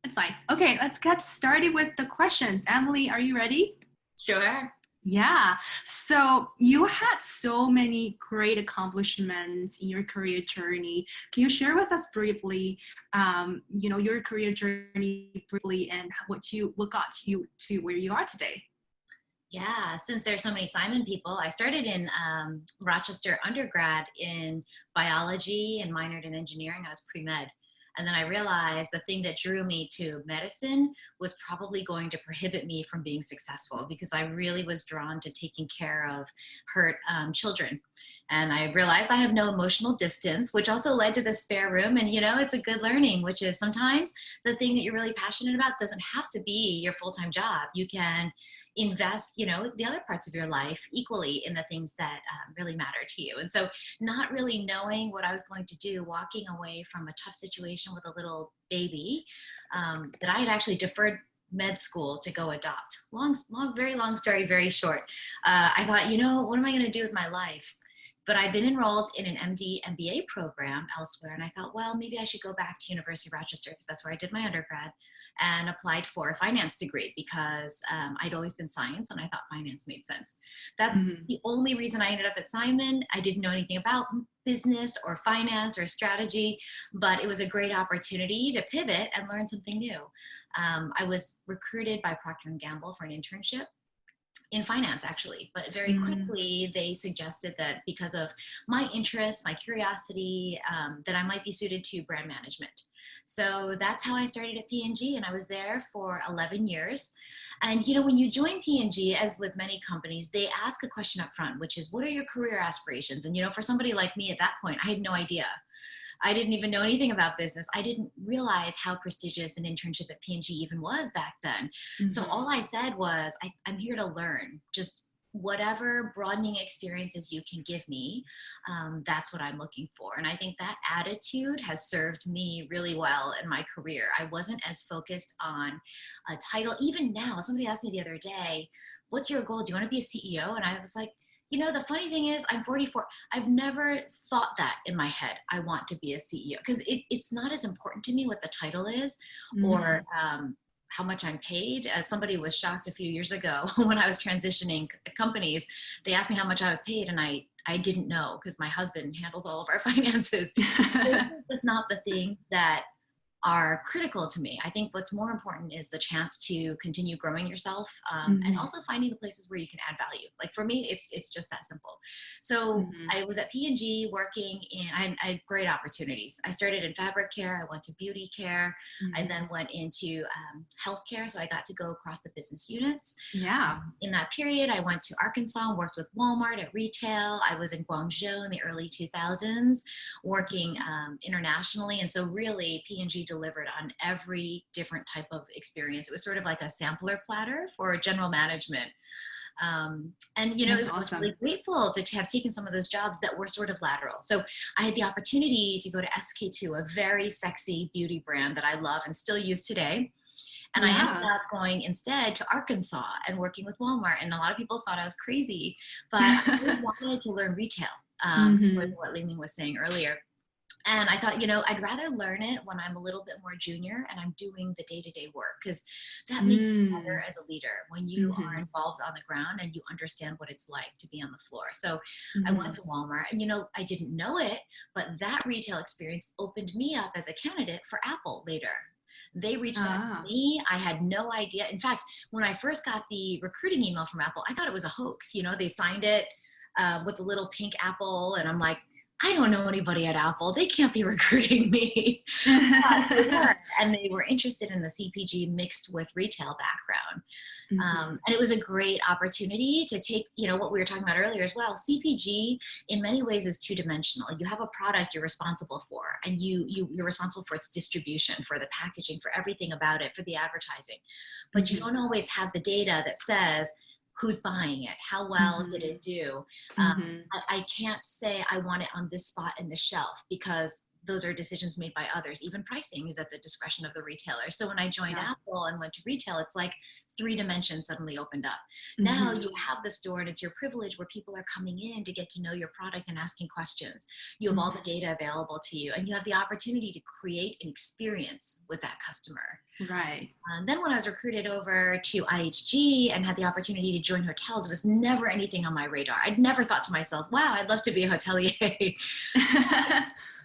It's fine. Okay, let's get started with the questions. Emily, are you ready? Sure. Yeah. So you had so many great accomplishments in your career journey. Can you share with us briefly, your career journey briefly and what got you to where you are today? Yeah, since there's so many Simon people, I started in Rochester undergrad in biology and minored in engineering. I was pre-med. And then I realized the thing that drew me to medicine was probably going to prohibit me from being successful because I really was drawn to taking care of hurt children. And I realized I have no emotional distance, which also led to the spare room. And, it's a good learning, which is sometimes the thing that you're really passionate about doesn't have to be your full-time job. You can invest, the other parts of your life equally in the things that really matter to you. And so not really knowing what I was going to do, walking away from a tough situation with a little baby that I had actually deferred med school to go adopt. Very long story, very short. I thought, what am I going to do with my life? But I'd been enrolled in an MD MBA program elsewhere. And I thought, well, maybe I should go back to University of Rochester because that's where I did my undergrad, and applied for a finance degree because I'd always been science and I thought finance made sense. That's the only reason I ended up at Simon. I didn't know anything about business or finance or strategy, but it was a great opportunity to pivot and learn something new. I was recruited by Procter Gamble for an internship in finance, actually, but very quickly they suggested that because of my interest, my curiosity, that I might be suited to brand management. So that's how I started at P&G, and I was there for 11 years. And when you join P&G, as with many companies, they ask a question up front, which is, what are your career aspirations? And for somebody like me at that point, I had no idea. I didn't even know anything about business. I didn't realize how prestigious an internship at P&G even was back then. So all I said was, I'm here to learn. Just whatever broadening experiences you can give me, that's what I'm looking for. And I think that attitude has served me really well in my career. I wasn't as focused on a title. Even now, somebody asked me the other day, what's your goal? Do you want to be a CEO? And I was like, the funny thing is I'm 44. I've never thought that in my head. I want to be a CEO because it's not as important to me what the title is or how much I'm paid. As somebody was shocked a few years ago when I was transitioning companies, they asked me how much I was paid and I didn't know because my husband handles all of our finances. It's just not the things that are critical to me. I think what's more important is the chance to continue growing yourself and also finding the places where you can add value. Like for me, it's just that simple. So I was at P&G working I had great opportunities. I started in fabric care. I went to beauty care. I then went into healthcare. So I got to go across the business units. Yeah. In that period, I went to Arkansas and worked with Walmart at retail. I was in Guangzhou in the early 2000s working internationally. And so really P&G delivered on every different type of experience. It was sort of like a sampler platter for general management. That's it was awesome. really grateful to have taken some of those jobs that were sort of lateral. So I had the opportunity to go to SK2, a very sexy beauty brand that I love and still use today. And I ended up going instead to Arkansas and working with Walmart. And a lot of people thought I was crazy, but I really wanted to learn retail, with what Lingling was saying earlier. And I thought, I'd rather learn it when I'm a little bit more junior and I'm doing the day-to-day work, because that makes you better as a leader when you are involved on the ground and you understand what it's like to be on the floor. So I went to Walmart and, I didn't know it, but that retail experience opened me up as a candidate for Apple later. They reached out to me. I had no idea. In fact, when I first got the recruiting email from Apple, I thought it was a hoax. They signed it with a little pink apple. And I'm like, I don't know anybody at Apple. They can't be recruiting me. But they were, and they were interested in the CPG mixed with retail background. And it was a great opportunity to take, what we were talking about earlier as well. CPG in many ways is two-dimensional. You have a product you're responsible for, and you're responsible for its distribution, for the packaging, for everything about it, for the advertising. But you don't always have the data that says who's buying it, how well did it do. I can't say I want it on this spot in the shelf because those are decisions made by others. Even pricing is at the discretion of the retailer. So when I joined Yeah. Apple and went to retail, it's like 3 dimensions suddenly opened up. Now Mhm. you have the store and it's your privilege where people are coming in to get to know your product and asking questions. You have all the data available to you and you have the opportunity to create an experience with that customer. Right. And then when I was recruited over to IHG and had the opportunity to join hotels, it was never anything on my radar. I'd never thought to myself, wow, I'd love to be a hotelier.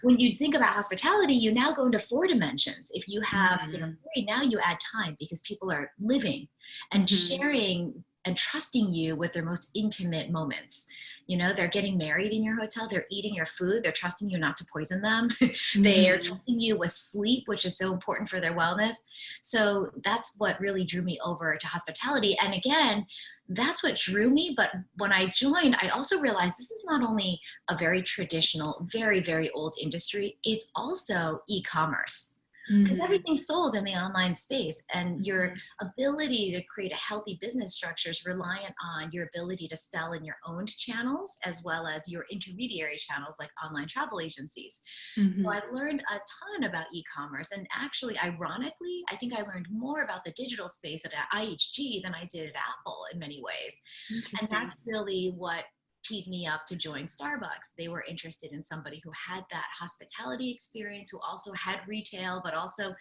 When you think about hospitality, you now go into 4 dimensions. If you have, Mhm. 3, now you add time because people are living and Mhm. sharing and trusting you with their most intimate moments. They're getting married in your hotel, they're eating your food, they're trusting you not to poison them. They're Mhm. trusting you with sleep, which is so important for their wellness. So that's what really drew me over to hospitality. And again, that's what drew me. But when I joined, I also realized this is not only a very traditional, very, very old industry, it's also e-commerce. Because Mhm. everything's sold in the online space, and your Mhm. ability to create a healthy business structure is reliant on your ability to sell in your own channels as well as your intermediary channels like online travel agencies. So Mhm. I learned a ton about e-commerce, and actually, ironically, I think I learned more about the digital space at IHG than I did at Apple in many ways. And Interesting. that's really what teed me up to join Starbucks. They were interested in somebody who had that hospitality experience, who also had retail, but also,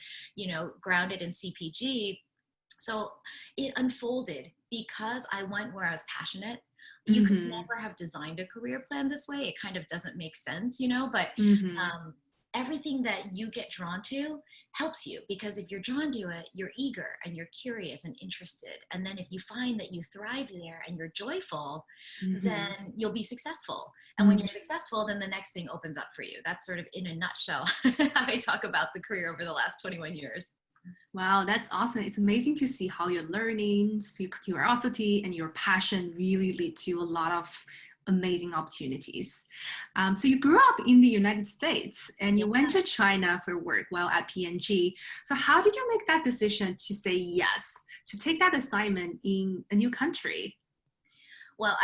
grounded in CPG. So it unfolded because I went where I was passionate. You could Mhm. never have designed a career plan this way. It kind of doesn't make sense, but Mhm. everything that you get drawn to helps you, because if you're drawn to it, you're eager and you're curious and interested. And then if you find that you thrive there and you're joyful, Mhm. then you'll be successful. And when you're Mhm. successful, then the next thing opens up for you. That's sort of in a nutshell how I talk about the career over the last 21 years. Wow, that's awesome. It's amazing to see how your learnings, your curiosity, and your passion really lead to a lot of amazing opportunities. So you grew up in the United States and Yeah. you went to China for work while at P&G. So how did you make that decision to say yes, to take that assignment in a new country? Well,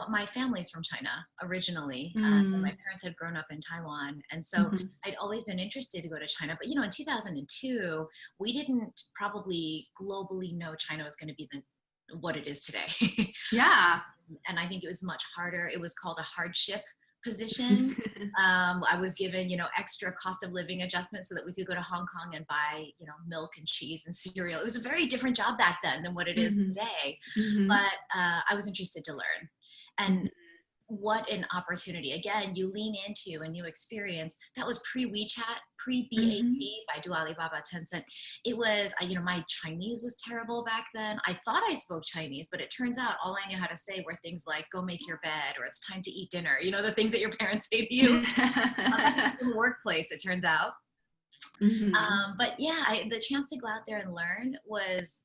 my family's from China originally, and my Mm, parents had grown up in Taiwan, and so mhm. I'd always been interested to go to China. But in 2002, we didn't probably globally know China was going to be what it is today. Yeah. And I think it was much harder. It was called a hardship position. I was given, extra cost of living adjustments so that we could go to Hong Kong and buy, milk and cheese and cereal. It was a very different job back then than what it is Mhm. today. Mhm. But I was interested to learn. Mhm. And what an opportunity. Again, you lean into a new experience. That was pre WeChat, pre Mhm. BAT by Do Alibaba Tencent. It was, my Chinese was terrible back then. I thought I spoke Chinese, but it turns out all I knew how to say were things like, go make your bed, or it's time to eat dinner. The things that your parents say to you in the workplace, it turns out. Mhm. But yeah, the chance to go out there and learn was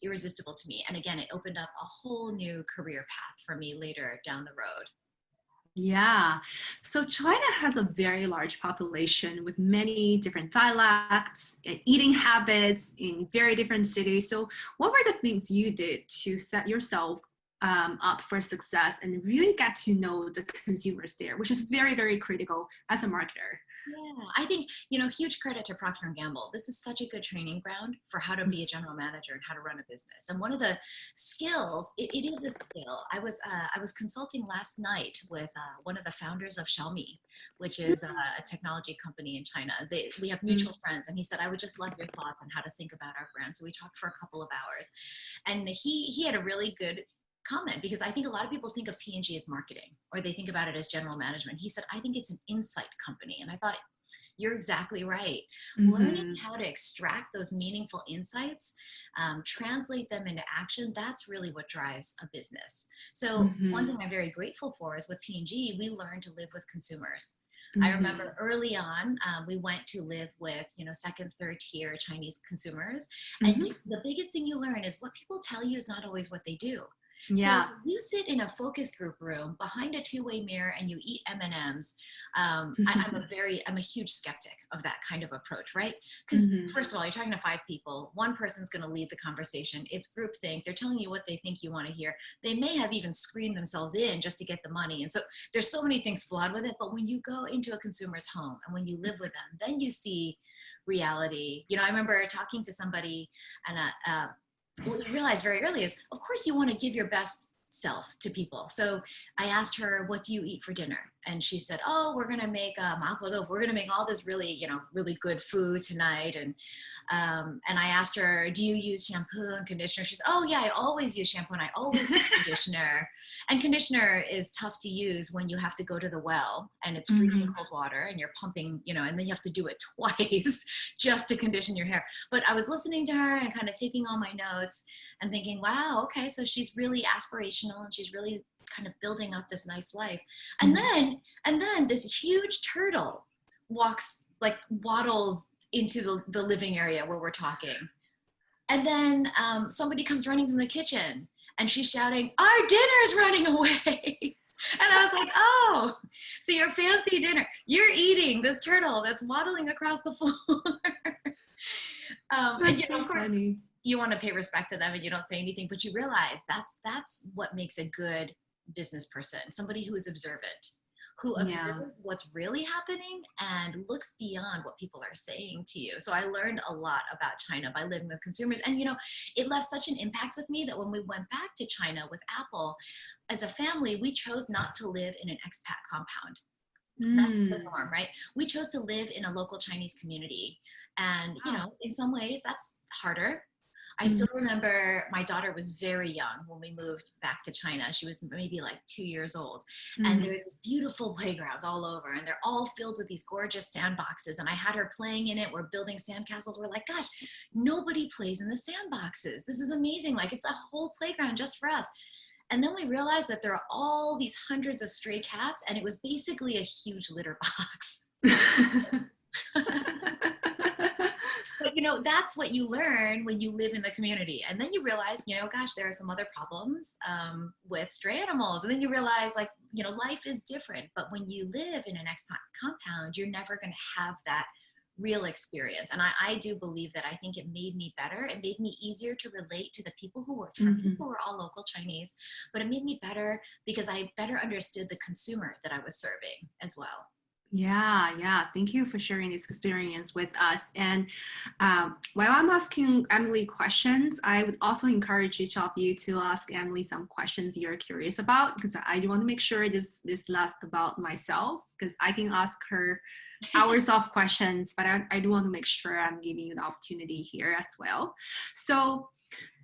irresistible to me. And again, it opened up a whole new career path for me later down the road. Yeah. So China has a very large population with many different dialects and eating habits in very different cities. So what were the things you did to set yourself up for success and really get to know the consumers there, which is very, very critical as a marketer? Yeah, I think, huge credit to Procter Gamble. This is such a good training ground for how to be a general manager and how to run a business. And one of the skills, it is a skill. I was consulting last night with one of the founders of Xiaomi, which is a technology company in China. We have Mm-hmm. mutual friends, and he said, I would just love your thoughts on how to think about our brand. So we talked for a couple of hours, and he had a really good comment, because I think a lot of people think of P&G as marketing, or they think about it as general management. He said, I think it's an insight company. And I thought, you're exactly right. Learning Mm-hmm. how to extract those meaningful insights, translate them into action, that's really what drives a business. So one Mm-hmm. thing I'm very grateful for is with P&G, we learned to live with consumers. I Mm-hmm. remember early on, we went to live with, second, third tier Chinese consumers. And Mm-hmm. the biggest thing you learn is what people tell you is not always what they do. So Yeah. you sit in a focus group room behind a two-way mirror and you eat M&Ms. I'm a huge skeptic of that kind of approach, right? Because first of all, you're talking to 5 people. One person's going to lead the conversation. It's groupthink. They're telling you what they think you want to hear. They may have even screened themselves in just to get the money. And so there's so many things flawed with it. But when you go into a consumer's home and when you live with them, then you see reality. You know, I remember talking to somebody, and what you realize very early is, of course, you want to give your best self to people. So I asked her, what do you eat for dinner? And she said, oh, we're going to make mapo tofu. We're going to make all this really, really good food tonight. And I asked her, do you use shampoo and conditioner? She said, oh yeah, I always use shampoo and I always use conditioner. And conditioner is tough to use when you have to go to the well and it's freezing cold water and you're pumping, and then you have to do it twice just to condition your hair. But I was listening to her and kind of taking all my notes and thinking, wow, okay, so she's really aspirational and she's really kind of building up this nice life. And then this huge turtle waddles into the living area where we're talking. And then somebody comes running from the kitchen and she's shouting, our dinner's running away. And I was like, oh, so your fancy dinner, you're eating this turtle that's waddling across the floor. That's so funny. You want to pay respect to them and you don't say anything, but you realize that's what makes a good business person, somebody who is observant, who observes what's really happening and looks beyond what people are saying to you. So I learned a lot about China by living with consumers. And, it left such an impact with me that when we went back to China with Apple, as a family, we chose not to live in an expat compound. That's the norm, right? We chose to live in a local Chinese community. And, in some ways that's harder. I still remember my daughter was very young when we moved back to China. She was maybe like 2 years old. And there were these beautiful playgrounds all over and they're all filled with these gorgeous sandboxes. And I had her playing in it. We're building sandcastles. We're like, gosh, nobody plays in the sandboxes. This is amazing. Like it's a whole playground just for us. And then we realized that there are all these hundreds of stray cats and it was basically a huge litter box. But that's what you learn when you live in the community. And then you realize, gosh, there are some other problems with stray animals. And then you realize life is different. But when you live in an expat compound, you're never going to have that real experience. And I do believe that I think it made me better. It made me easier to relate to the people who worked for me, who were all local Chinese. But it made me better because I better understood the consumer that I was serving as well. Yeah. Thank you for sharing this experience with us. And while I'm asking Emily questions, I would also encourage each of you to ask Emily some questions you're curious about, because I do want to make sure this lasts about myself, because I can ask her hours of questions, but I do want to make sure I'm giving you the opportunity here as well. So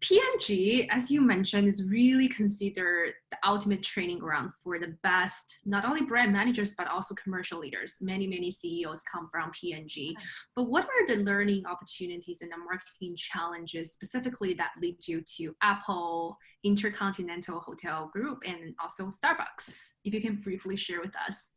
P&G, as you mentioned, is really considered the ultimate training ground for the best, not only brand managers, but also commercial leaders. Many CEOs come from P&G. But what are the learning opportunities and the marketing challenges specifically that lead you to Apple, InterContinental Hotel Group, and also Starbucks? If you can briefly share with us.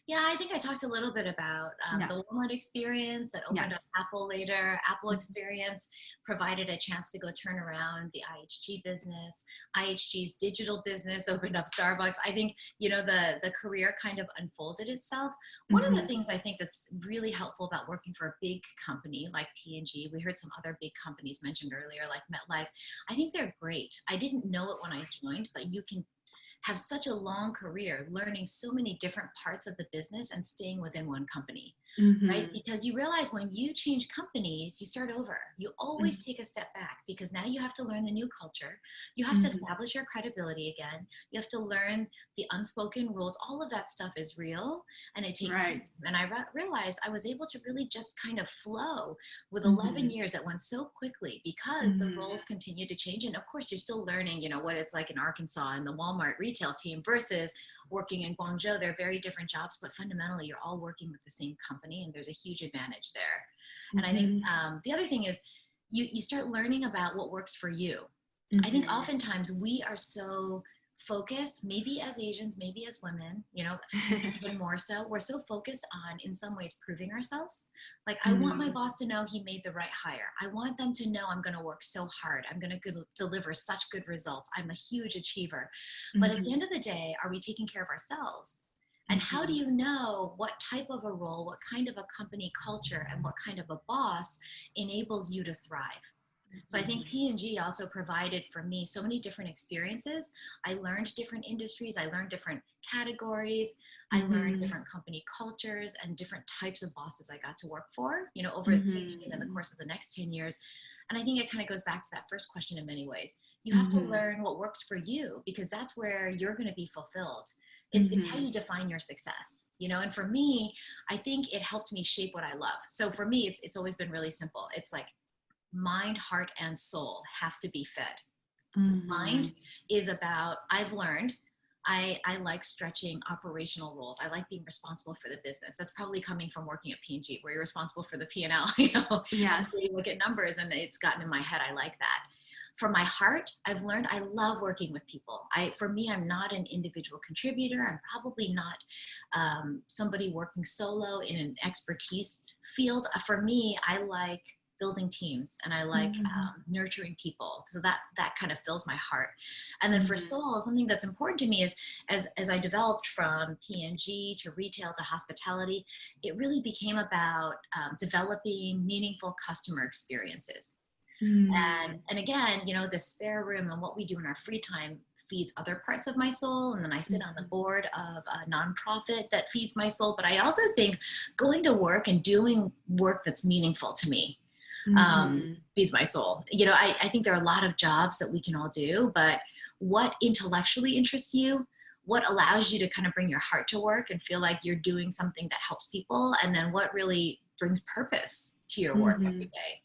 Yeah, I think I talked a little bit about the Walmart experience that opened up Apple later. Apple experience provided a chance to go turn around the IHG business. IHG's digital business opened up Starbucks. I think, the career kind of unfolded itself. One of the things I think that's really helpful about working for a big company like P&G, we heard some other big companies mentioned earlier, like MetLife. I think they're great. I didn't know it when I joined, but you can have such a long career learning so many different parts of the business and staying within one company, right? Because you realize when you change companies, you start over. You always take a step back because now you have to learn the new culture. You have to establish your credibility again. You have to learn the unspoken rules. All of that stuff is real and it takes time. And I realized I was able to really just kind of flow with 11 years that went so quickly because the roles continue to change. And of course, you're still learning, what it's like in Arkansas and the Walmart retail team versus working in Guangzhou. They're very different jobs, but fundamentally you're all working with the same company and there's a huge advantage there. And I think the other thing is you start learning about what works for you. I think oftentimes we are so focused, maybe as Asians, maybe as women, you know, even more so, we're so focused on, in some ways, proving ourselves. Like, I want my boss to know he made the right hire. I want them to know I'm going to work so hard. I'm going to deliver such good results. I'm a huge achiever. But at the end of the day, are we taking care of ourselves? And how do you know what type of a role, what kind of a company culture, and what kind of a boss enables you to thrive? So I think P&G also provided for me so many different experiences. I learned different industries. I learned different categories. I learned different company cultures and different types of bosses I got to work for, you know, over in the course of the next 10 years. And I think it kind of goes back to that first question in many ways. You have to learn what works for you, because that's where you're going to be fulfilled. It's how you define your success, you know? And for me, I think it helped me shape what I love. So for me, it's always been really simple. It's like mind, heart, and soul have to be fed. Mind is about, I've learned, I like stretching operational roles. I like being responsible for the business. That's probably coming from working at P&G, where you're responsible for the P&L, you know? Yes. You look at numbers and it's gotten in my head. I like that. For my heart, I've learned I love working with people. For me, I'm not an individual contributor. I'm probably not somebody working solo in an expertise field. For me, I like building teams, and I like nurturing people. So that kind of fills my heart. And then for soul, something that's important to me is as I developed from P&G to retail to hospitality, it really became about developing meaningful customer experiences. And again, you know, the spare room and what we do in our free time feeds other parts of my soul. And then I sit on the board of a nonprofit that feeds my soul. But I also think going to work and doing work that's meaningful to me feeds my soul. You know, I think there are a lot of jobs that we can all do, but what intellectually interests you, what allows you to kind of bring your heart to work and feel like you're doing something that helps people, and then what really brings purpose to your work every day.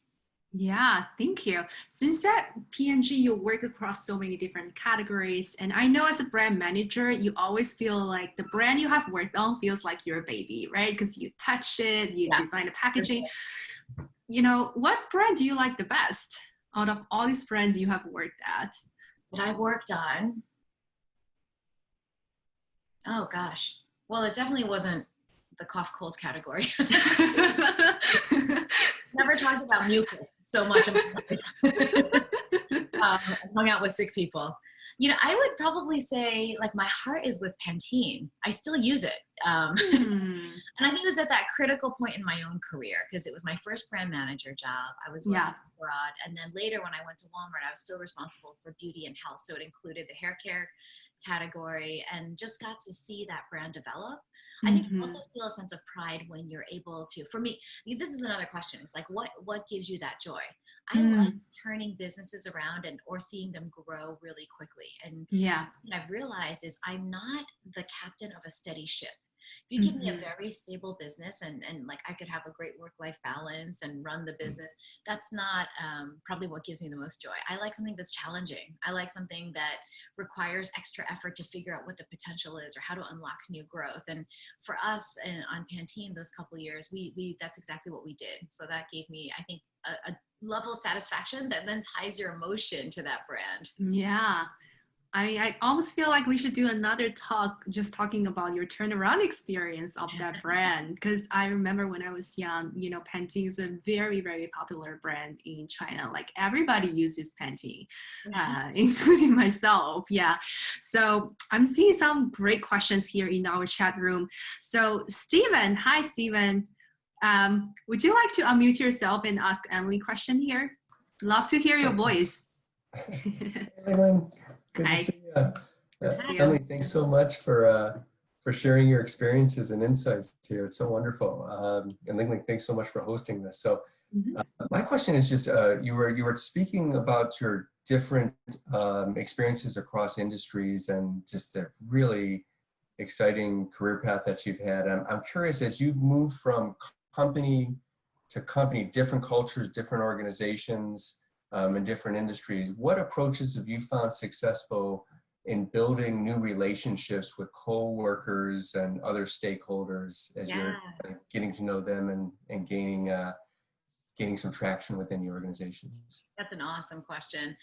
Yeah, thank you. Since at P&G, you work across so many different categories. And I know as a brand manager, you always feel like the brand you have worked on feels like your baby, right? Because you touch it, you design the packaging. You know, what brand do you like the best out of all these brands you have worked at? That I've worked on? Oh, gosh. Well, it definitely wasn't the cough cold category. Never talked about mucus so much. Hung out with sick people. You know, I would probably say, like, my heart is with Pantene. I still use it. And I think it was at that critical point in my own career, because it was my first brand manager job. I was working abroad. And then later when I went to Walmart, I was still responsible for beauty and health. So it included the hair care category, and just got to see that brand develop. I think you also feel a sense of pride when you're able to, for me, this is another question. It's like, what gives you that joy? I love turning businesses around or seeing them grow really quickly. And what I've realized is I'm not the captain of a steady ship. If you give me a very stable business and like I could have a great work-life balance and run the business, that's not probably what gives me the most joy. I like something that's challenging. I like something that requires extra effort to figure out what the potential is or how to unlock new growth. And for us on Pantene those couple of years, we that's exactly what we did. So that gave me, I think, a level of satisfaction that then ties your emotion to that brand. Yeah. I mean, I almost feel like we should do another talk just talking about your turnaround experience of that brand. Because I remember when I was young, you know, Pantene is a very, very popular brand in China. Like everybody uses Pantene, including myself. Yeah. So I'm seeing some great questions here in our chat room. So Stephen, hi, Stephen. Would you like to unmute yourself and ask Emily a question here? Love to hear your voice. Lingling, good to see you. Emily, thanks so much for sharing your experiences and insights here. It's so wonderful. And Lingling, thanks so much for hosting this. So my question is just, you were speaking about your different experiences across industries and just a really exciting career path that you've had. I'm curious, as you've moved from company to company, different cultures, different organizations, in different industries, what approaches have you found successful in building new relationships with co-workers and other stakeholders as you're getting to know them and gaining gaining some traction within the organizations? That's an awesome question.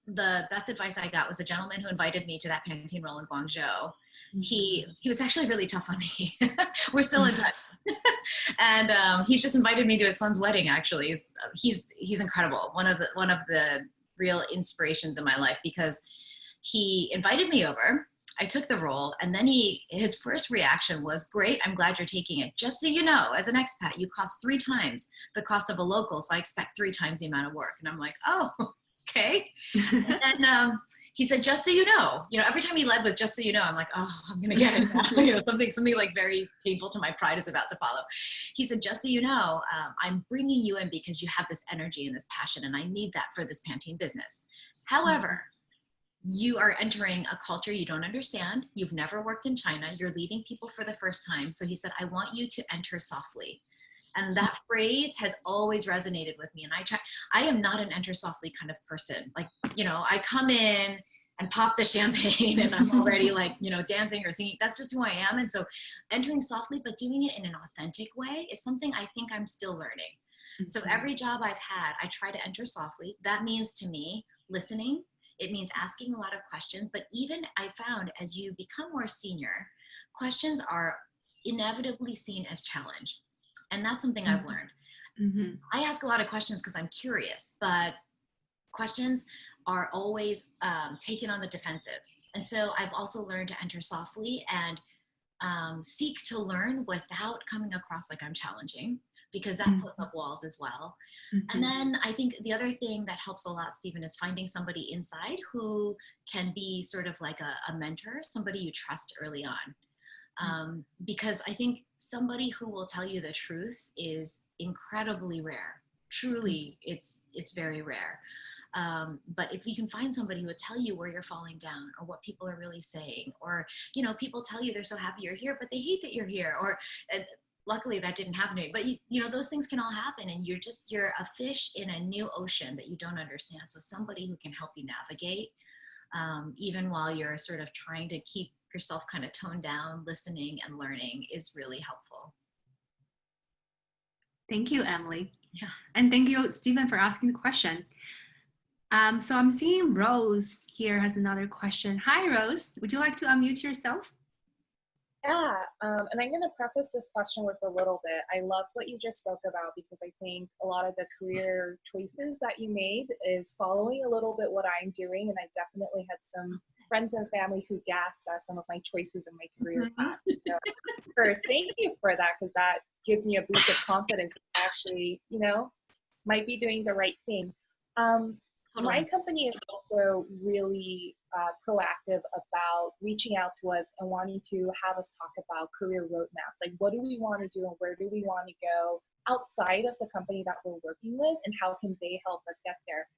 The best advice I got was a gentleman who invited me to that Pantene role in Guangzhou. He was actually really tough on me. We're still in touch. And he's just invited me to his son's wedding, actually. He's incredible. One of the real inspirations in my life, because he invited me over. I took the role, and then his first reaction was, "Great, I'm glad you're taking it. Just so you know, as an expat, you cost 3 times the cost of a local, so I expect 3 times the amount of work." And I'm like, "Oh, okay." And he said, "Just so you know," every time he led with "just so you know," I'm like, "Oh, I'm gonna get it now." Something like very painful to my pride is about to follow. He said, "Just so you know, I'm bringing you in because you have this energy and this passion, and I need that for this Pantene business. However, you are entering a culture you don't understand. You've never worked in China. You're leading people for the first time." So he said, "I want you to enter softly." And that phrase has always resonated with me. And I am not an enter softly kind of person. Like, I come in and pop the champagne and I'm already like, dancing or singing. That's just who I am. And so entering softly, but doing it in an authentic way is something I think I'm still learning. So every job I've had, I try to enter softly. That means, to me, listening. It means asking a lot of questions, but even I found as you become more senior, questions are inevitably seen as challenge. And that's something I've learned. I ask a lot of questions because I'm curious, but questions are always taken on the defensive. And so I've also learned to enter softly and seek to learn without coming across like I'm challenging, because that puts up walls as well. And then I think the other thing that helps a lot, Stephen, is finding somebody inside who can be sort of like a mentor, somebody you trust early on. Because I think somebody who will tell you the truth is incredibly rare. Truly, it's very rare. But if you can find somebody who would tell you where you're falling down or what people are really saying, or, people tell you they're so happy you're here, but they hate that you're here, or luckily that didn't happen to me, but those things can all happen, and you're a fish in a new ocean that you don't understand. So somebody who can help you navigate, even while you're sort of trying to keep yourself kind of toned down, listening and learning, is really helpful. Thank you, Emily. Yeah. And thank you, Stephen, for asking the question. So I'm seeing Rose here has another question. Hi, Rose. Would you like to unmute yourself? Yeah, and I'm going to preface this question with a little bit. I love what you just spoke about, because I think a lot of the career choices that you made is following a little bit what I'm doing, and I definitely had some friends and family who gasped at some of my choices in my career path. So first, thank you for that, because that gives me a boost of confidence that I actually, might be doing the right thing. Totally. My company is also really proactive about reaching out to us and wanting to have us talk about career roadmaps. Like, what do we want to do and where do we want to go outside of the company that we're working with, and how can they help us get there?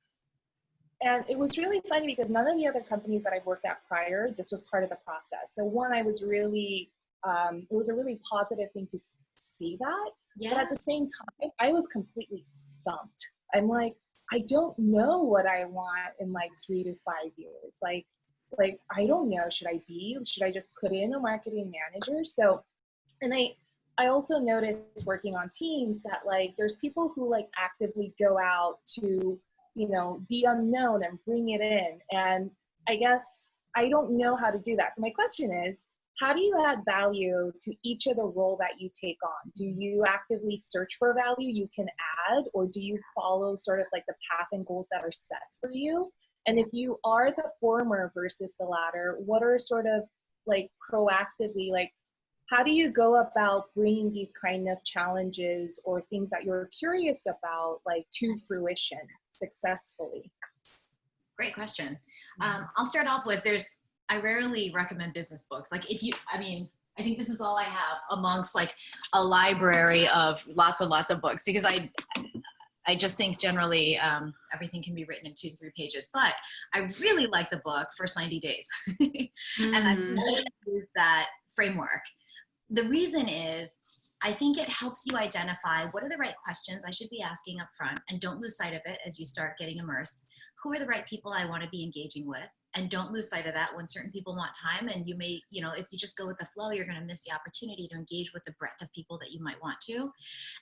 And it was really funny because none of the other companies that I've worked at prior, this was part of the process. So one, I was really, it was a really positive thing to see that. Yeah. But at the same time, I was completely stumped. I'm like, I don't know what I want in like 3 to 5 years. Like I don't know. Should I just put in a marketing manager? So, and I also noticed working on teams that like there's people who like actively go out to, the unknown and bring it in. And I guess I don't know how to do that. So my question is, how do you add value to each of the role that you take on? Do you actively search for value you can add, or do you follow sort of like the path and goals that are set for you? And if you are the former versus the latter, what are sort of like proactively, like how do you go about bringing these kind of challenges or things that you're curious about like to fruition successfully? Great question. I'll start off with I rarely recommend business books. Like I think this is all I have amongst like a library of lots of books, because I just think generally everything can be written in 2 to 3 pages, but I really like the book First 90 Days. And I really use that framework. The reason is I think it helps you identify what are the right questions I should be asking up front, and don't lose sight of it as you start getting immersed. Who are the right people I want to be engaging with? And don't lose sight of that when certain people want time, and you may, if you just go with the flow, you're going to miss the opportunity to engage with the breadth of people that you might want to.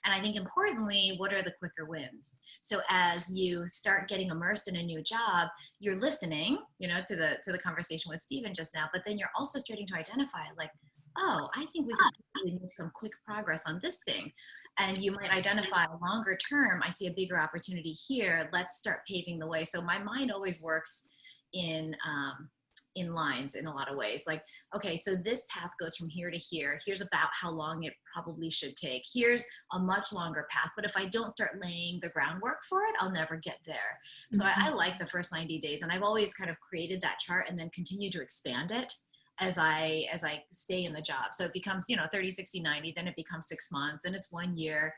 And I think importantly, what are the quicker wins? So as you start getting immersed in a new job, you're listening, to the conversation with Stephen just now, but then you're also starting to identify like, oh, I think we could really make some quick progress on this thing. And you might identify longer term, I see a bigger opportunity here. Let's start paving the way. So my mind always works in lines in a lot of ways. Like, okay, so this path goes from here to here. Here's about how long it probably should take. Here's a much longer path. But if I don't start laying the groundwork for it, I'll never get there. So I like the first 90 days. And I've always kind of created that chart and then continue to expand it as I stay in the job. So it becomes, 30, 60, 90, then it becomes 6 months, and it's 1 year.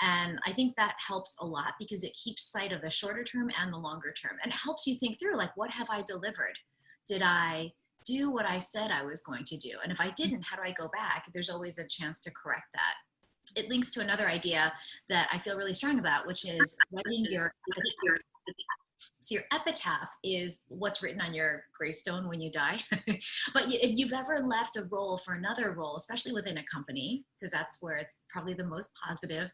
And I think that helps a lot because it keeps sight of the shorter term and the longer term. And it helps you think through, like, what have I delivered? Did I do what I said I was going to do? And if I didn't, how do I go back? There's always a chance to correct that. It links to another idea that I feel really strong about, which is writing your So your epitaph is what's written on your gravestone when you die. But if you've ever left a role for another role, especially within a company, because that's where it's probably the most positive,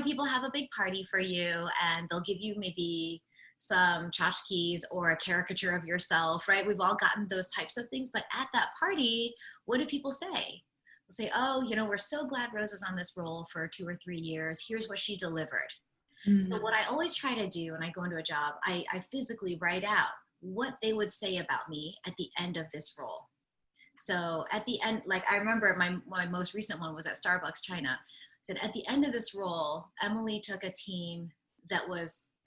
people have a big party for you and they'll give you maybe some tchotchkes or a caricature of yourself, right? We've all gotten those types of things. But at that party, what do people say? They'll say, oh, we're so glad Rose was on this role for 2 or 3 years. Here's what she delivered. So what I always try to do when I go into a job, I physically write out what they would say about me at the end of this role. So at the end, like I remember my most recent one was at Starbucks China. I said, at the end of this role, Emily took a team that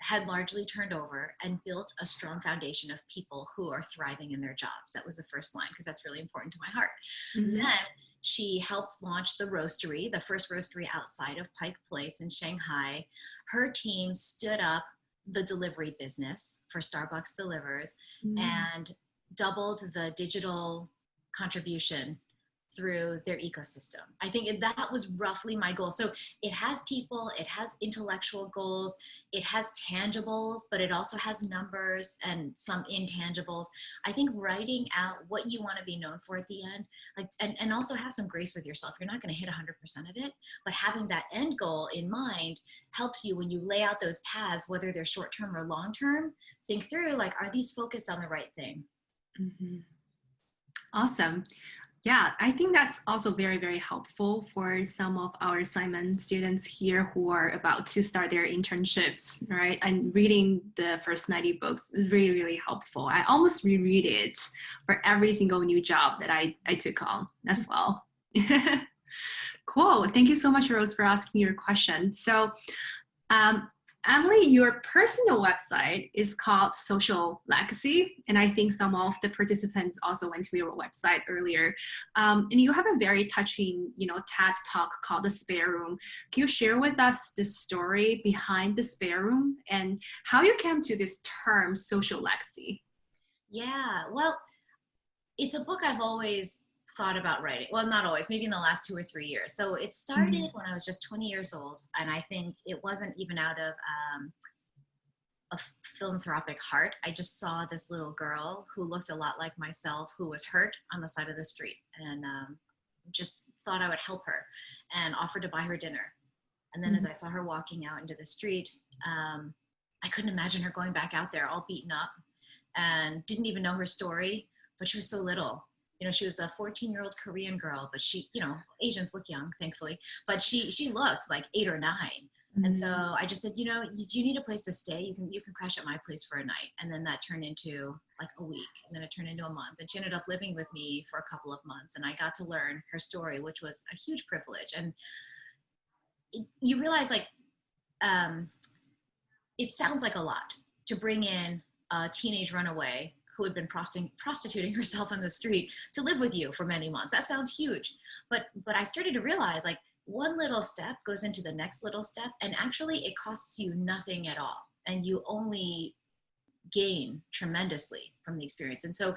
had largely turned over and built a strong foundation of people who are thriving in their jobs. That was the first line, because that's really important to my heart. Then she helped launch the roastery, the first roastery outside of Pike Place in Shanghai. Her team stood up the delivery business for Starbucks Delivers and doubled the digital contribution through their ecosystem. I think that was roughly my goal. So it has people, it has intellectual goals, it has tangibles, but it also has numbers and some intangibles. I think writing out what you want to be known for at the end, and also have some grace with yourself. You're not going to hit 100% of it, but having that end goal in mind helps you when you lay out those paths, whether they're short-term or long-term, think through, like, are these focused on the right thing? Awesome. Yeah, I think that's also very, very helpful for some of our Simon students here who are about to start their internships, right? And reading the first 90 books is really, really helpful. I almost reread it for every single new job that I took on as well. Cool. Thank you so much, Rose, for asking your question. So, Emily, your personal website is called Social Legacy, and I think some of the participants also went to your website earlier. And you have a very touching, TED Talk called The Spare Room. Can you share with us the story behind The Spare Room and how you came to this term, social legacy? Yeah, well, it's a book I've always thought about writing. Well, not always, maybe in the last 2 or 3 years. So it started when I was just 20 years old. And I think it wasn't even out of a philanthropic heart. I just saw this little girl who looked a lot like myself, who was hurt on the side of the street, and just thought I would help her and offered to buy her dinner. And then as I saw her walking out into the street, I couldn't imagine her going back out there all beaten up, and didn't even know her story, but she was so little. She was a 14-year-old Korean girl, but she, Asians look young, thankfully, but she looked like 8 or 9. And so I just said, you need a place to stay. You can crash at my place for a night. And then that turned into like a week, and then it turned into a month. And she ended up living with me for a couple of months, and I got to learn her story, which was a huge privilege. And you realize, like, it sounds like a lot to bring in a teenage runaway who had been prostituting herself on the street to live with you for many months. That sounds huge. But I started to realize, like, one little step goes into the next little step, and actually it costs you nothing at all. And you only gain tremendously from the experience. And so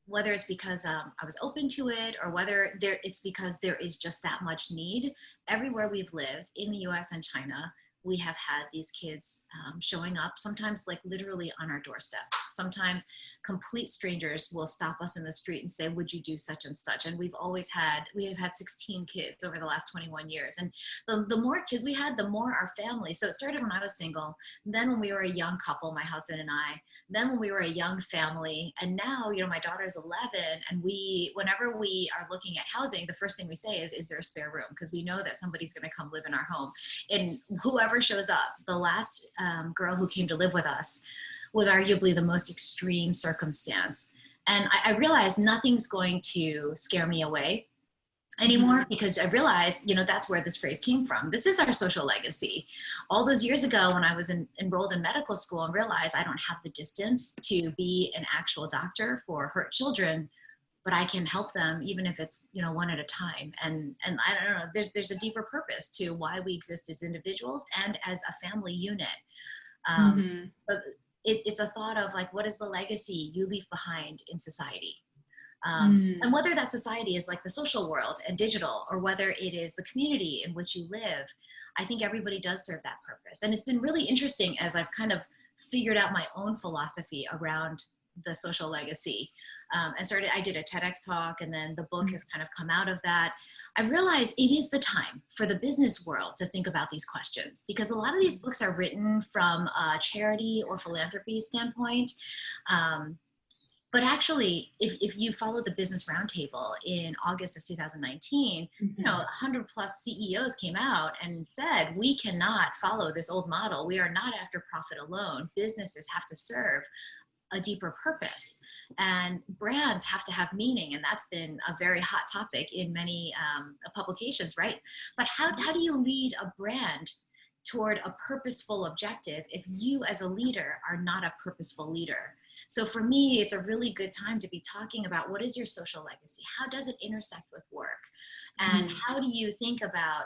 whether it's because I was open to it, or whether it's because there is just that much need. Everywhere we've lived in the US and China, we have had these kids showing up, sometimes like literally on our doorstep. Sometimes complete strangers will stop us in the street and say, would you do such and such? And we have had 16 kids over the last 21 years. And the more kids we had, the more our family. So it started when I was single, then when we were a young couple, my husband and I, then when we were a young family, and now, you know, my daughter is 11, and whenever we are looking at housing, the first thing we say is there a spare room? Because we know that somebody's going to come live in our home. And whoever shows up, the last girl who came to live with us was arguably the most extreme circumstance. And I realized nothing's going to scare me away anymore, because I realized, you know, that's where this phrase came from. This is our social legacy. All those years ago when I was enrolled in medical school and realized I don't have the distance to be an actual doctor for hurt children, but I can help them even if it's, you know, one at a time. And I don't know, there's a deeper purpose to why we exist as individuals and as a family unit. But it's a thought of like, what is the legacy you leave behind in society? And whether that society is like the social world and digital, or whether it is the community in which you live, I think everybody does serve that purpose. And it's been really interesting as I've kind of figured out my own philosophy around the social legacy. I did a TEDx talk, and then the book has kind of come out of that. I've realized it is the time for the business world to think about these questions, because a lot of these books are written from a charity or philanthropy standpoint. But actually, if you follow the Business Roundtable in August of 2019, you know, 100 plus CEOs came out and said, we cannot follow this old model. We are not after profit alone. Businesses have to serve a deeper purpose, and brands have to have meaning. And that's been a very hot topic in many publications, right? But how do you lead a brand toward a purposeful objective if you as a leader are not a purposeful leader? So for me, it's a really good time to be talking about what is your social legacy? How does it intersect with work? And how do you think about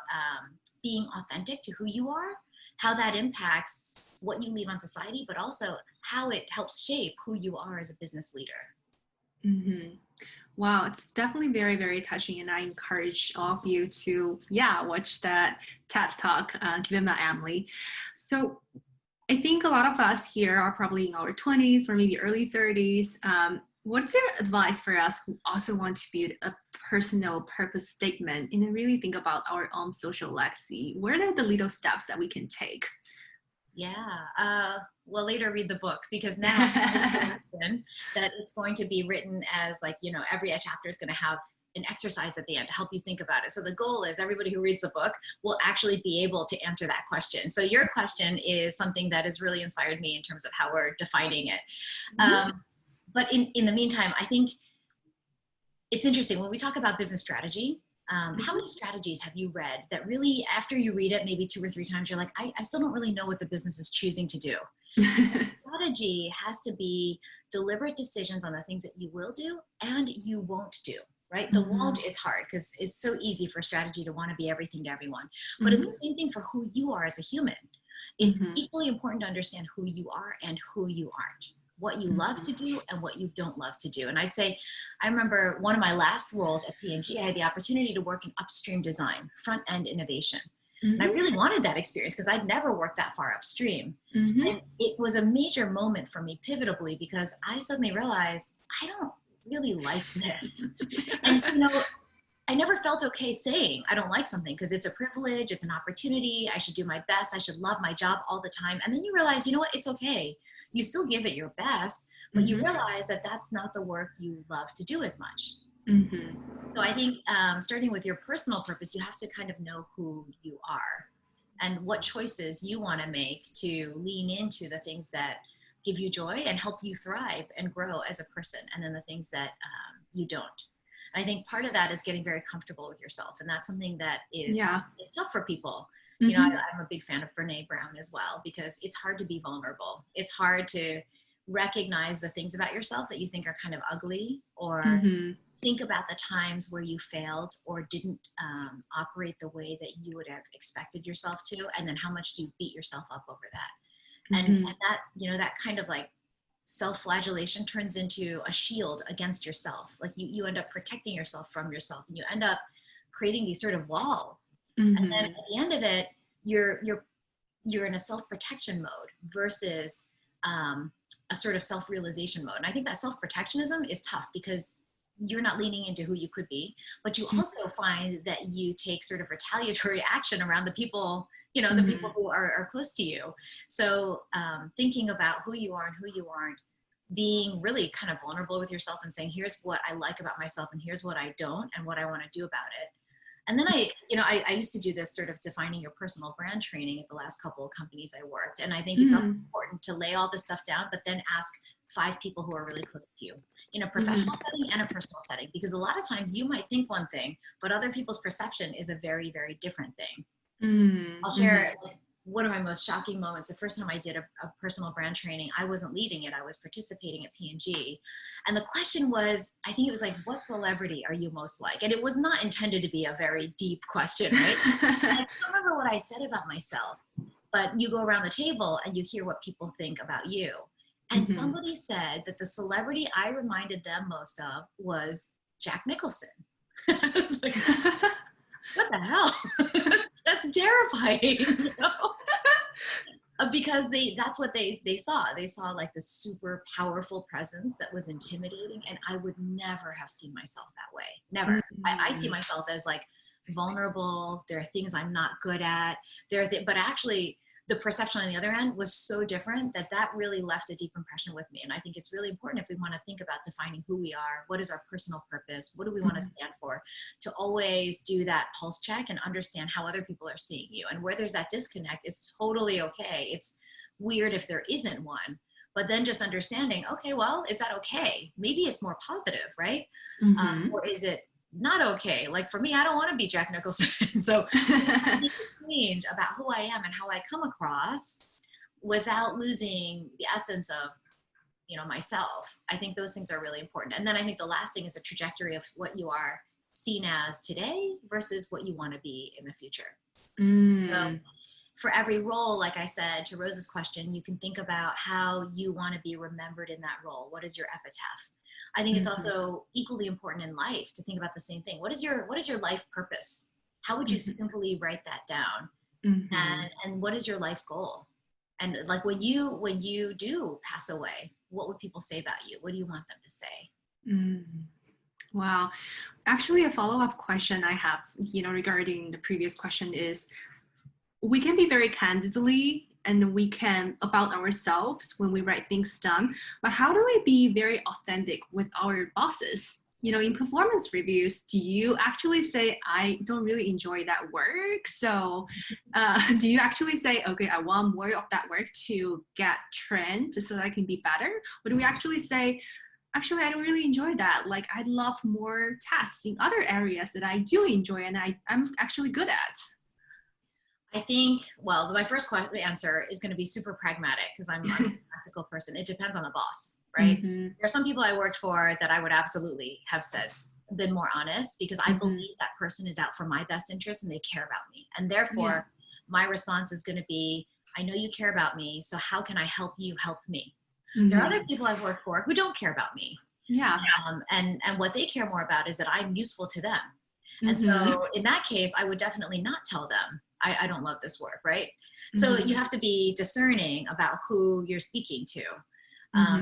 being authentic to who you are, how that impacts what you leave on society, but also how it helps shape who you are as a business leader? Wow, it's definitely very, very touching. And I encourage all of you to, watch that TED Talk given by Emily. So I think a lot of us here are probably in our 20s or maybe early 30s. What's your advice for us who also want to build a personal purpose statement and then really think about our own social legacy? What are the little steps that we can take? Well, later read the book, because now that it's going to be written as like, you know, every chapter is going to have an exercise at the end to help you think about it. So the goal is everybody who reads the book will actually be able to answer that question. So your question is something that has really inspired me in terms of how we're defining it. But in the meantime, I think it's interesting when we talk about business strategy. How many strategies have you read that really, after you read it maybe 2 or 3 times, you're like, I still don't really know what the business is choosing to do. Strategy has to be deliberate decisions on the things that you will do and you won't do. Right? The won't is hard because it's so easy for strategy to want to be everything to everyone. But it's the same thing for who you are as a human. It's equally important to understand who you are and who you aren't, what you love to do and what you don't love to do. And I'd say, I remember one of my last roles at P&G, I had the opportunity to work in upstream design, front-end innovation. And I really wanted that experience because I'd never worked that far upstream. And it was a major moment for me, pivotably, because I suddenly realized I don't really like this. And, you know, I never felt okay saying I don't like something because it's a privilege, it's an opportunity, I should do my best, I should love my job all the time. And then you realize, you know what, it's okay. You still give it your best, but you realize that that's not the work you love to do as much. So I think starting with your personal purpose, you have to kind of know who you are and what choices you want to make to lean into the things that give you joy and help you thrive and grow as a person, and then the things that you don't. And I think part of that is getting very comfortable with yourself, and that's something that is tough for people. You know, I'm a big fan of Brene Brown as well, because it's hard to be vulnerable. It's hard to recognize the things about yourself that you think are kind of ugly, or think about the times where you failed or didn't operate the way that you would have expected yourself to, and then how much do you beat yourself up over that. And that, you know, that kind of like self-flagellation turns into a shield against yourself. Like you end up protecting yourself from yourself, and you end up creating these sort of walls. And then at the end of it, you're in a self-protection mode versus a sort of self-realization mode. And I think that self-protectionism is tough because you're not leaning into who you could be, but you also find that you take sort of retaliatory action around the people, you know, the people who are close to you. So thinking about who you are and who you aren't, being really kind of vulnerable with yourself and saying, here's what I like about myself and here's what I don't and what I want to do about it. And then I used to do this sort of defining your personal brand training at the last couple of companies I worked. And I think it's also important to lay all this stuff down, but then ask 5 people who are really close to you in a professional setting and a personal setting, because a lot of times you might think one thing, but other people's perception is a very, very different thing. I'll share one of my most shocking moments. The first time I did a personal brand training, I wasn't leading it. I was participating at P&G. And the question was, I think it was like, what celebrity are you most like? And it was not intended to be a very deep question, right? I don't remember what I said about myself, but you go around the table and you hear what people think about you. And somebody said that the celebrity I reminded them most of was Jack Nicholson. I was like, what the hell? That's terrifying, you know? Because that's what they saw. They saw like this super powerful presence that was intimidating, and I would never have seen myself that way. Never. I see myself as like vulnerable. There are things I'm not good at. But actually, the perception on the other end was so different that really left a deep impression with me. And I think it's really important if we want to think about defining who we are, what is our personal purpose, what do we want to stand for, to always do that pulse check and understand how other people are seeing you. And where there's that disconnect, it's totally okay. It's weird if there isn't one, but then just understanding, okay, well, is that okay? Maybe it's more positive, right? Or is it not okay? Like for me, I don't want to be Jack Nicholson. So I need to change about who I am and how I come across without losing the essence of, you know, myself. I think those things are really important. And then I think the last thing is a trajectory of what you are seen as today versus what you want to be in the future. So for every role, like I said, to Rose's question, you can think about how you want to be remembered in that role. What is your epitaph? I think it's also equally important in life to think about the same thing. What is your life purpose? How would you simply write that down? And what is your life goal? And like when you do pass away, what would people say about you? What do you want them to say? Wow. Actually, a follow-up question I have, you know, regarding the previous question is, we can be very candidly and we can about ourselves when we write things down, but how do we be very authentic with our bosses? You know, in performance reviews, do you actually say, I don't really enjoy that work? So do you actually say, okay, I want more of that work to get trained so that I can be better? Or do we actually say, actually, I don't really enjoy that. Like, I'd love more tasks in other areas that I do enjoy and I'm actually good at? I think, well, my first answer is going to be super pragmatic because I'm a practical person. It depends on the boss, right? There are some people I worked for that I would absolutely have been more honest, because I believe that person is out for my best interest and they care about me. And therefore, my response is going to be, I know you care about me, so how can I help you help me? There are other people I've worked for who don't care about me. And what they care more about is that I'm useful to them. And so in that case, I would definitely not tell them, I don't love this work, right? So you have to be discerning about who you're speaking to.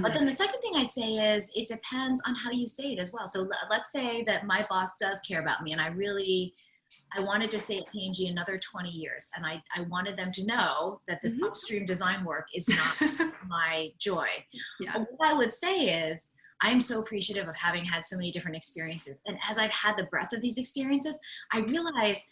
But then the second thing I'd say is it depends on how you say it as well. So let's say that my boss does care about me and I wanted to stay at P&G another 20 years. And I wanted them to know that this upstream design work is not my joy. But what I would say is, I'm so appreciative of having had so many different experiences. And as I've had the breadth of these experiences, I realize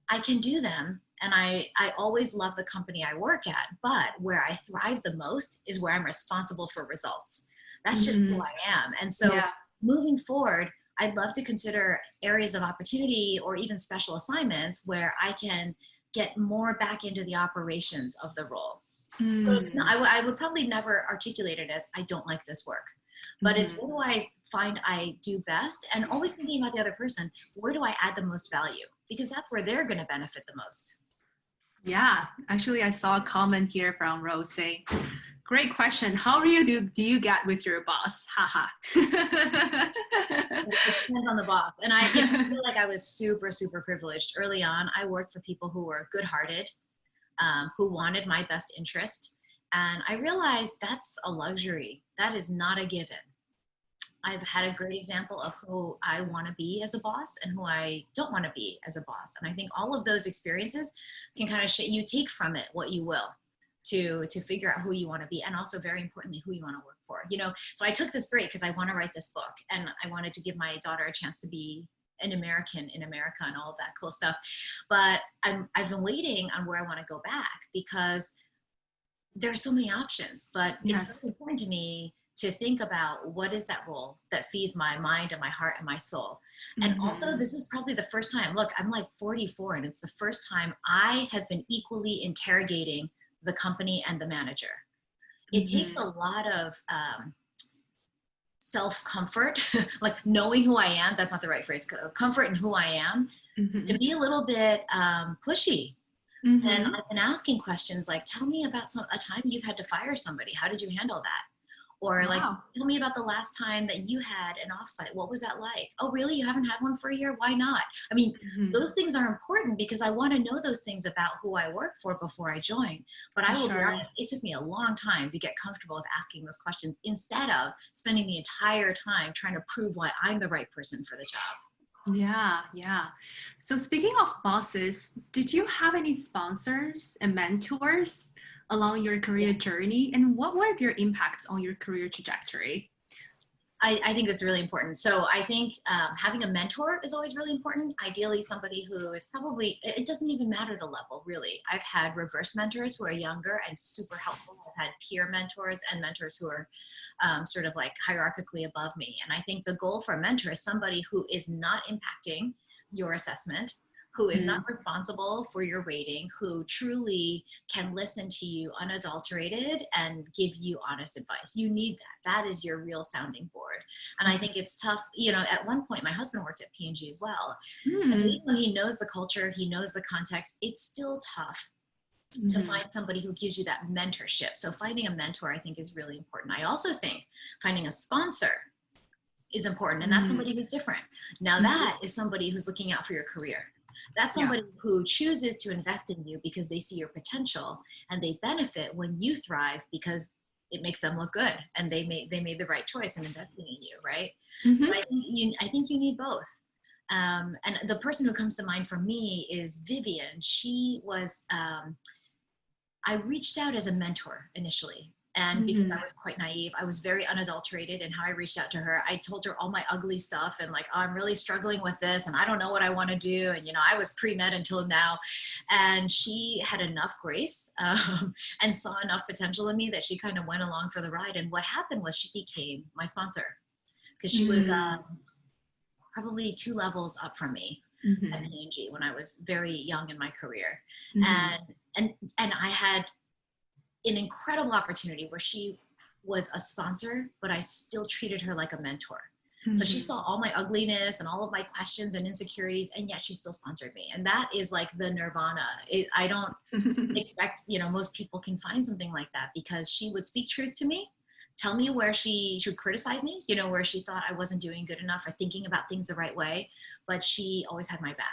I can do them. And I always love the company I work at, but where I thrive the most is where I'm responsible for results. That's just who I am. And so moving forward, I'd love to consider areas of opportunity or even special assignments where I can get more back into the operations of the role. So it's not, I would probably never articulate it as I don't like this work, but it's what do I find I do best, and always thinking about the other person, where do I add the most value? Because that's where they're going to benefit the most. Yeah, actually, I saw a comment here from Rose saying, Great question. How do you get with your boss? Haha. It depends on the boss. And I feel like I was super, super privileged. Early on, I worked for people who were good-hearted, who wanted my best interest. And I realized that's a luxury. That is not a given. I've had a great example of who I want to be as a boss and who I don't want to be as a boss. And I think all of those experiences can kind of you take from it what you will to figure out who you want to be, and also very importantly, who you want to work for. You know, so I took this break because I want to write this book, and I wanted to give my daughter a chance to be an American in America and all of that cool stuff. But I've been waiting on where I want to go back, because there's so many options. But Yes. It's really important to me to think about what is that role that feeds my mind and my heart and my soul. And also, this is probably the first time, look, I'm like 44, and it's the first time I have been equally interrogating the company and the manager. It takes a lot of self-comfort, like knowing who I am, that's not the right phrase, comfort in who I am, to be a little bit pushy. And I've been asking questions like, tell me about a time you've had to fire somebody. How did you handle that? Or like, tell me about the last time that you had an offsite. What was that like? Oh, really? You haven't had one for a year? Why not? I mean, those things are important because I want to know those things about who I work for before I join. But I will be honest, it took me a long time to get comfortable with asking those questions, instead of spending the entire time trying to prove why I'm the right person for the job. Yeah. So speaking of bosses, did you have any sponsors and mentors along your career journey, and what were their impacts on your career trajectory? I think that's really important. So I think having a mentor is always really important. Ideally, somebody who is probably, it doesn't even matter the level, really. I've had reverse mentors who are younger and super helpful. I've had peer mentors and mentors who are sort of like hierarchically above me. And I think the goal for a mentor is somebody who is not impacting your assessment, who is not responsible for your rating, who truly can listen to you unadulterated and give you honest advice. You need that. That is your real sounding board. And I think it's tough. You know, at one point, my husband worked at P&G as well. And so even though he knows the culture, he knows the context, it's still tough to find somebody who gives you that mentorship. So finding a mentor, I think, is really important. I also think finding a sponsor is important, and that's somebody who's different. Now that is somebody who's looking out for your career. That's somebody who chooses to invest in you because they see your potential, and they benefit when you thrive because it makes them look good, and they made the right choice in investing in you, right? So I think you need both. And the person who comes to mind for me is Vivian. She was, I reached out as a mentor initially. And because I was quite naive, I was very unadulterated in how I reached out to her. I told her all my ugly stuff and like, oh, I'm really struggling with this and I don't know what I want to do. And, you know, I was pre-med until now. And she had enough grace and saw enough potential in me that she kind of went along for the ride. And what happened was she became my sponsor, because she was probably 2 levels up from me at P&G when I was very young in my career. And I had an incredible opportunity where she was a sponsor, but I still treated her like a mentor. So she saw all my ugliness and all of my questions and insecurities, and yet she still sponsored me. And that is like the nirvana. I don't expect, you know, most people can find something like that, because she would speak truth to me, tell me where she should criticize me, you know, where she thought I wasn't doing good enough or thinking about things the right way, but she always had my back.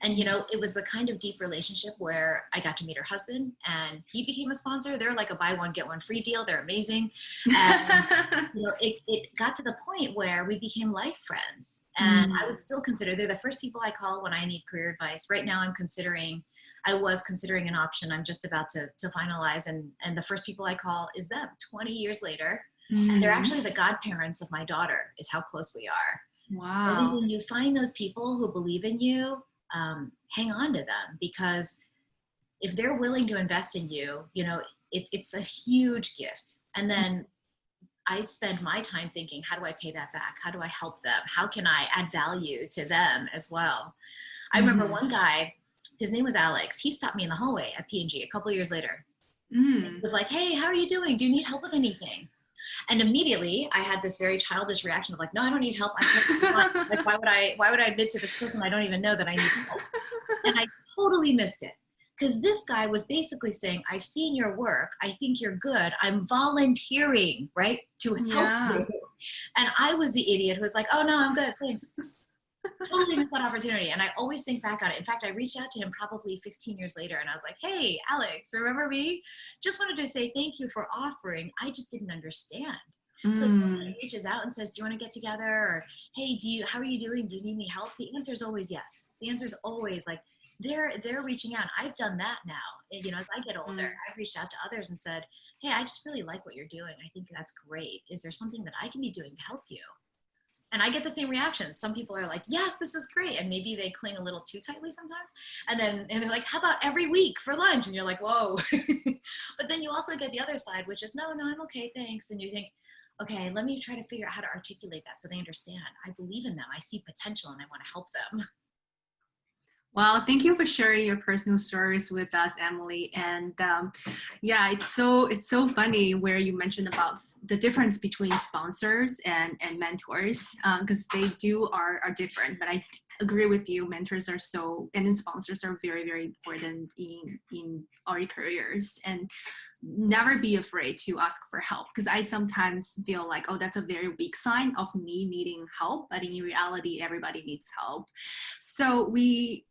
And, you know, it was the kind of deep relationship where I got to meet her husband, and he became a sponsor. They're like a buy one, get one free deal. They're amazing. And, you know, it got to the point where we became life friends, and I would still consider, they're the first people I call when I need career advice. Right now I was considering an option I'm just about to finalize. And the first people I call is them 20 years later. And they're actually the godparents of my daughter, is how close we are. Wow. I think when you find those people who believe in you, hang on to them, because if they're willing to invest in you, you know, it's a huge gift. And then I spend my time thinking, how do I pay that back? How do I help them? How can I add value to them as well? I remember one guy, his name was Alex. He stopped me in the hallway at P&G a couple of years later. He was like, hey, how are you doing? Do you need help with anything? And immediately I had this very childish reaction of like, no, I don't need help. Like, why would I admit to this person I don't even know that I need help? And I totally missed it, Because this guy was basically saying, I've seen your work. I think you're good. I'm volunteering, right, to help you. And I was the idiot who was like, oh, no, I'm good. Thanks. Totally missed that opportunity. And I always think back on it. In fact, I reached out to him probably 15 years later and I was like, hey, Alex, remember me? Just wanted to say thank you for offering. I just didn't understand. So if somebody reaches out and says, do you want to get together? Or, hey, how are you doing? Do you need any help? The answer is always yes. The answer is always like, they're reaching out. I've done that now. And, as I get older, I've reached out to others and said, hey, I just really like what you're doing. I think that's great. Is there something that I can be doing to help you? And I get the same reactions. Some people are like, yes, this is great. And maybe they cling a little too tightly sometimes. And they're like, how about every week for lunch? And you're like, whoa. But then you also get the other side, which is, no, I'm okay, thanks. And you think, okay, let me try to figure out how to articulate that so they understand. I believe in them. I see potential and I want to help them. Well, thank you for sharing your personal stories with us, Emily. And yeah, it's so funny where you mentioned about the difference between sponsors and mentors, because they are different. But I agree with you. Mentors are and then sponsors are very, very important in our careers. And never be afraid to ask for help, because I sometimes feel like, oh, that's a very weak sign of me needing help. But in reality, everybody needs help. So we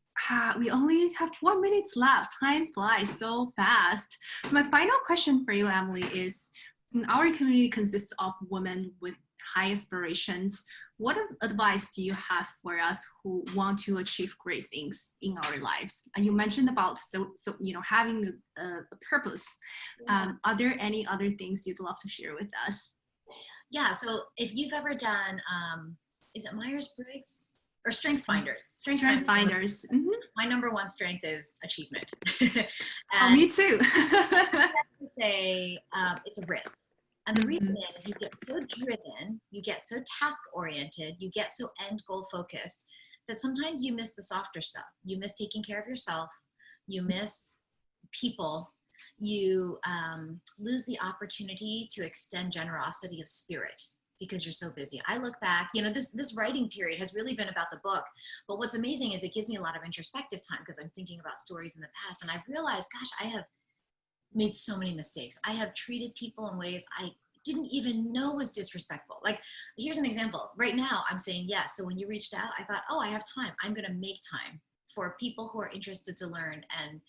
only have 4 minutes left. Time flies so fast. My final question for you, Emily, is our community consists of women with high aspirations. What advice do you have for us who want to achieve great things in our lives? And you mentioned about having a purpose. Yeah. Are there any other things you'd love to share with us? Yeah. So if you've ever done, is it Myers-Briggs? Or Strengths Finders. Strengths Finders. Mm-hmm. My number one strength is achievement. Oh, me too. I have to say it's a risk. And the reason is you get so driven, you get so task-oriented, you get so end-goal focused that sometimes you miss the softer stuff. You miss taking care of yourself. You miss people. You lose the opportunity to extend generosity of spirit, because you're so busy. I look back, this writing period has really been about the book, but what's amazing is it gives me a lot of introspective time because I'm thinking about stories in the past, and I've realized, gosh, I have made so many mistakes. I have treated people in ways I didn't even know was disrespectful. Like, here's an example. Right now, I'm saying yes. So when you reached out, I thought, oh, I have time. I'm gonna make time for people who are interested to learn, and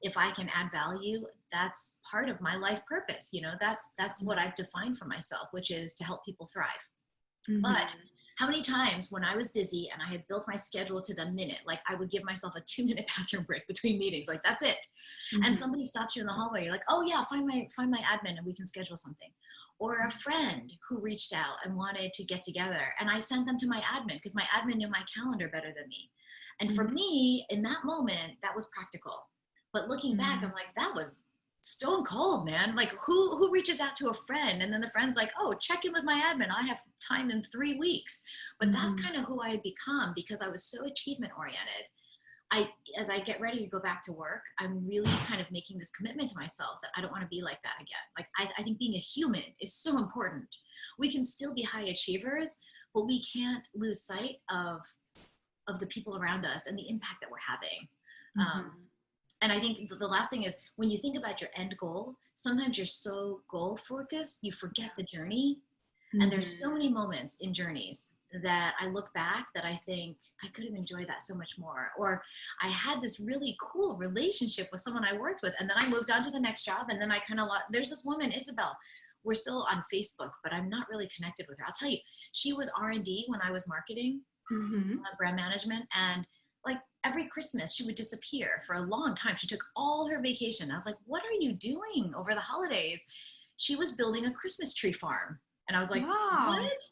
if I can add value, that's part of my life purpose. That's what I've defined for myself, which is to help people thrive. Mm-hmm. But how many times when I was busy and I had built my schedule to the minute, like I would give myself a 2-minute bathroom break between meetings, like that's it. Mm-hmm. And somebody stops you in the hallway, you're like, oh yeah, find my admin and we can schedule something. Or a friend who reached out and wanted to get together, and I sent them to my admin because my admin knew my calendar better than me. And for me, in that moment, that was practical. But looking back, I'm like, that was stone cold, man. Like who reaches out to a friend and then the friend's like, oh, check in with my admin. I have time in 3 weeks. But that's kind of who I had become because I was so achievement oriented. As I get ready to go back to work, I'm really kind of making this commitment to myself that I don't want to be like that again. Like I think being a human is so important. We can still be high achievers, but we can't lose sight of the people around us and the impact that we're having. And I think the last thing is when you think about your end goal, sometimes you're so goal focused, you forget the journey. And there's so many moments in journeys that I look back that I think I could have enjoyed that so much more. Or I had this really cool relationship with someone I worked with, and then I moved on to the next job, and then I kind of there's this woman, Isabel. We're still on Facebook, but I'm not really connected with her. I'll tell you, she was R&D when I was marketing, brand management, and like every Christmas she would disappear for a long time. She took all her vacation. I was like, what are you doing over the holidays? She was building a Christmas tree farm. And I was like, wow. What?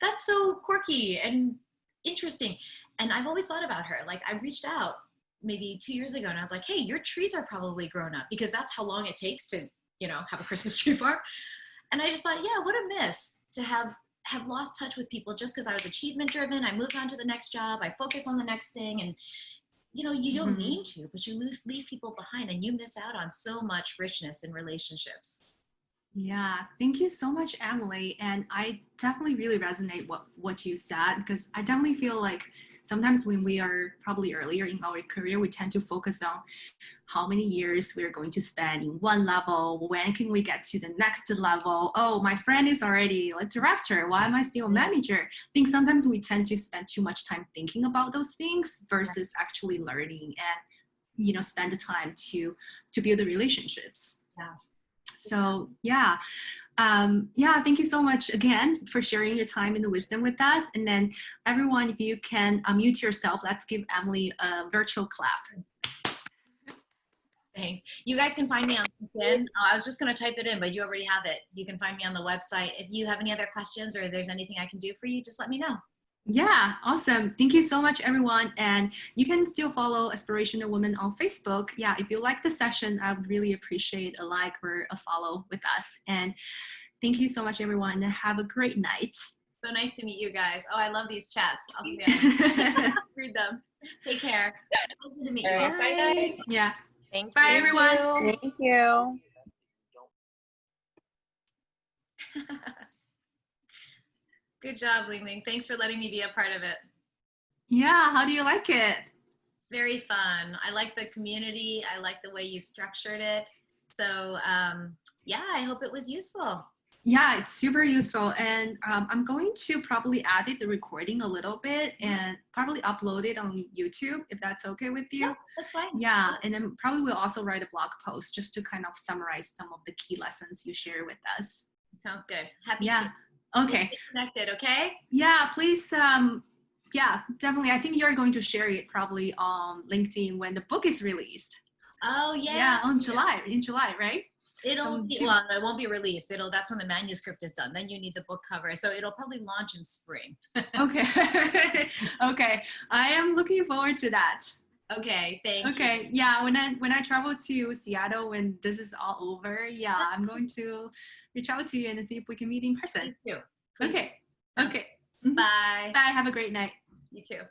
That's so quirky and interesting. And I've always thought about her. Like I reached out maybe 2 years ago and I was like, hey, your trees are probably grown up, because that's how long it takes to, have a Christmas tree farm. And I just thought, yeah, what a miss to have lost touch with people just because I was achievement driven. I moved on to the next job. I focus on the next thing. And, you don't mean to, but you leave people behind and you miss out on so much richness in relationships. Yeah, thank you so much, Emily. And I definitely really resonate what you said, because I definitely feel like sometimes when we are probably earlier in our career, we tend to focus on how many years we're going to spend in one level. When can we get to the next level? Oh, my friend is already a director. Why am I still a manager? I think sometimes we tend to spend too much time thinking about those things versus actually learning and, spend the time to build the relationships. Yeah. So thank you so much again for sharing your time and the wisdom with us. And then everyone, if you can unmute yourself, let's give Emily a virtual clap. Thanks. You guys can find me on LinkedIn. I was just going to type it in, but you already have it. You can find me on the website. If you have any other questions or there's anything I can do for you, just let me know. Yeah, awesome. Thank you so much, everyone. And you can still follow Aspirational Women on Facebook. Yeah, if you like the session, I would really appreciate a like or a follow with us. And thank you so much, everyone. Have a great night. So nice to meet you guys. Oh, I love these chats. I'll read them. Take care. Good to meet you. All right, bye, guys. Yeah. Thank Bye, you. everyone. Thank you. Good job, Lingling. Thanks for letting me be a part of it. Yeah, how do you like it? It's very fun. I like the community. I like the way you structured it. So I hope it was useful. Yeah, it's super useful. And I'm going to probably edit the recording a little bit and probably upload it on YouTube, if that's okay with you. Yeah, that's fine. Yeah, and then probably we'll also write a blog post just to kind of summarize some of the key lessons you share with us. Sounds good. Happy to. Okay. Stay connected, okay? Yeah, please. Definitely. I think you're going to share it probably on LinkedIn when the book is released. Oh, yeah. Yeah, in July, right? It won't be released. That's when the manuscript is done. Then you need the book cover. So it'll probably launch in spring. Okay. Okay. I am looking forward to that. Okay, thank you. Okay, yeah, when I travel to Seattle when this is all over, I'm going to reach out to you and see if we can meet in person. Thank you. Okay. Okay. Bye. Bye. Have a great night. You too.